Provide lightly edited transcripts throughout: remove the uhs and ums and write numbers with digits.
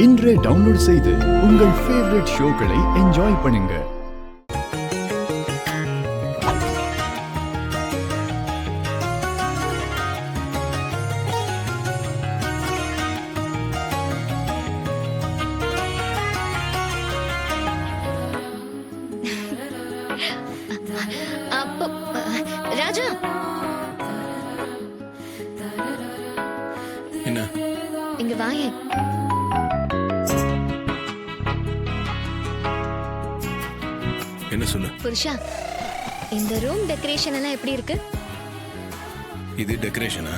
இன்றே டவுன்லோட் செய்து உங்கள் ஃபேவரட் ஷோக்களை என்ஜாய் பண்ணுங்க. அப்போ ராஜா, என்ன இங்க வாயே. என்ன சொல்லு? புருஷா, இந்த ரூம் டெக்கரேஷன் எல்லாம் எப்படி இருக்கு? இது டெக்கரேஷனா?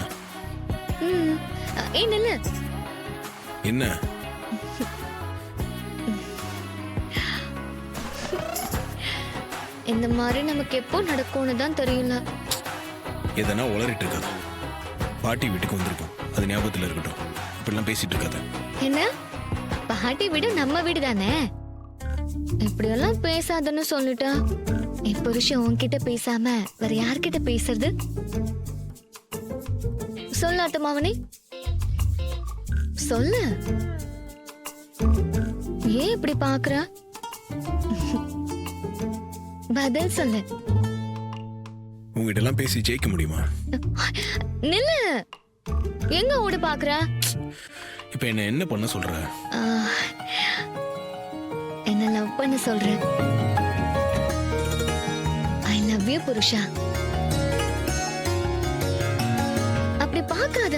ஏன் நில்லு. என்ன? இந்த மாதிரி நமக்கு எப்போ நடக்கும்னு தான் தெரியல. எதனா உளறிட்டு இருக்காத. பாட்டி வீட்டுக்கு வந்திருக்கோம், அது ஞாபகத்துல இருக்கட்டும். இப்படிலாம் பேசிட்டு இருக்காத. என்ன? பாட்டி வீடு நம்ம வீடு தானே. இப்படியெல்லாம் பேசாதன்னு சொல்லிட்டா என் புருஷன் உன்கிட்ட பேசாம வேற யார்கிட்ட பேசுறது? சொல்லாட்டு மாவனே, சொல்லு. ஏன் இப்படி பாக்குற? பதில் சொல்லு. உங்ககிட்ட எல்லாம் பேசி ஜெயிக்க முடியுமா? நில்லு. எங்க ஓடு பாக்குற? இப்ப என்ன பண்ண சொல்ற? என்ன லவ் பண்ண சொல்றேன். ஐ லவ் யூ புருஷா. அப்படி பார்க்காத.